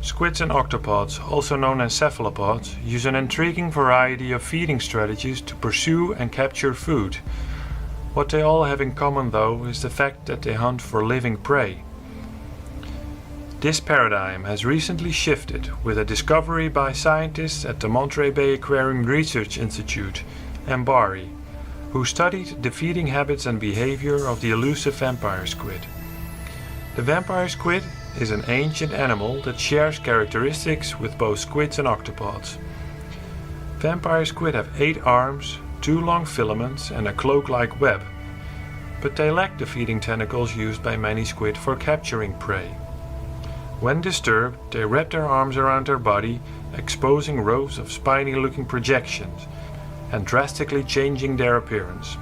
Squids and octopods, also known as cephalopods, use an intriguing variety of feeding strategies to pursue and capture food. What they all have in common, though, is the fact that they hunt for living prey. This paradigm has recently shifted with a discovery by scientists at the Monterey Bay Aquarium Research Institute, MBARI, who studied the feeding habits and behavior of the elusive vampire squid. The vampire squid is an ancient animal that shares characteristics with both squids and octopods. Vampire squid have 8 arms, 2 long filaments and a cloak-like web, but they lack the feeding tentacles used by many squid for capturing prey. When disturbed, they wrap their arms around their body, exposing rows of spiny-looking projections and drastically changing their appearance.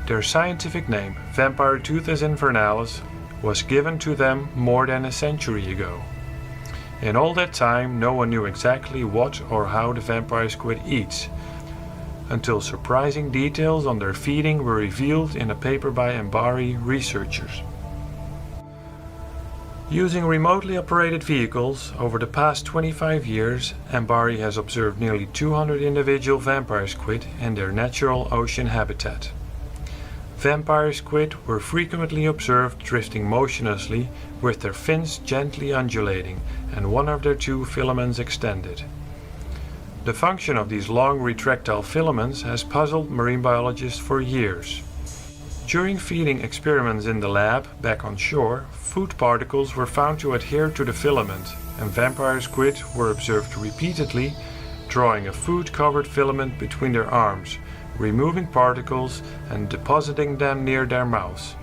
Their scientific name, Vampiroteuthis invernalis, was given to them more than a century ago. In all that time, no one knew exactly what or how the vampire squid eats, until surprising details on their feeding were revealed in a paper by MBARI researchers. Using remotely operated vehicles, over the past 25 years, MBARI has observed nearly 200 individual vampire squid in their natural ocean habitat. Vampire squid were frequently observed drifting motionlessly with their fins gently undulating and one of their 2 filaments extended. The function of these long retractile filaments has puzzled marine biologists for years. During feeding experiments in the lab back on shore, food particles were found to adhere to the filament, and vampire squid were observed repeatedly drawing a food-covered filament between their arms, removing particles and depositing them near their mouths.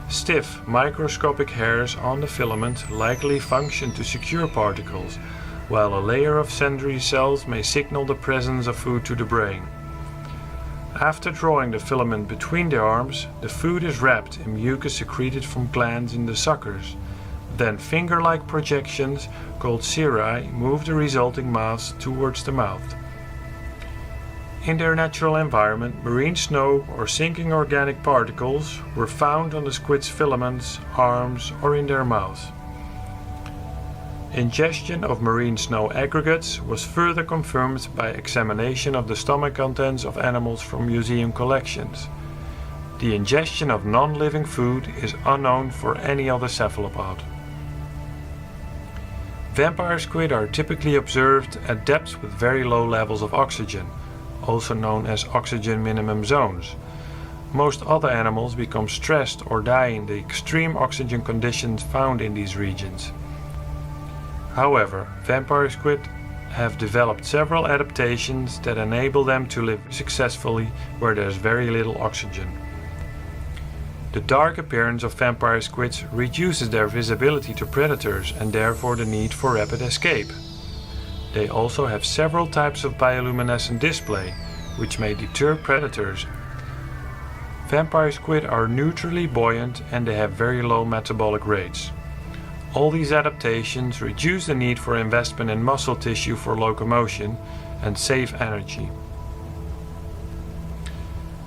Stiff, microscopic hairs on the filament likely function to secure particles, while a layer of sensory cells may signal the presence of food to the brain. After drawing the filament between the arms, the food is wrapped in mucus secreted from glands in the suckers. Then finger-like projections, called cirri, move the resulting mass towards the mouth. In their natural environment, marine snow or sinking organic particles were found on the squid's filaments, arms, or in their mouths. Ingestion of marine snow aggregates was further confirmed by examination of the stomach contents of animals from museum collections. The ingestion of non-living food is unknown for any other cephalopod. Vampire squid are typically observed at depths with very low levels of oxygen, also known as oxygen minimum zones. Most other animals become stressed or die in the extreme oxygen conditions found in these regions. However, vampire squid have developed several adaptations that enable them to live successfully where there's very little oxygen. The dark appearance of vampire squids reduces their visibility to predators and therefore the need for rapid escape. They also have several types of bioluminescent display, which may deter predators. Vampire squid are neutrally buoyant and they have very low metabolic rates. All these adaptations reduce the need for investment in muscle tissue for locomotion and save energy.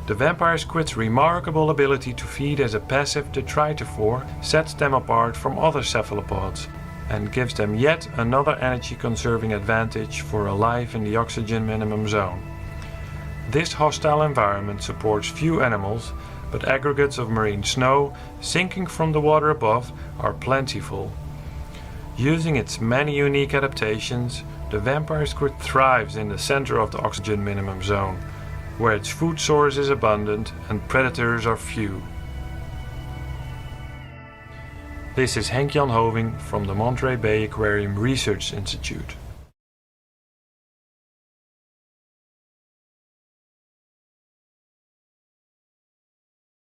The vampire squid's remarkable ability to feed as a passive detritophore sets them apart from other cephalopods and gives them yet another energy-conserving advantage for a life in the oxygen minimum zone. This hostile environment supports few animals, but aggregates of marine snow sinking from the water above are plentiful. Using its many unique adaptations, the vampire squid thrives in the center of the oxygen minimum zone, where its food source is abundant and predators are few. This is Henk-Jan Hoving from the Monterey Bay Aquarium Research Institute.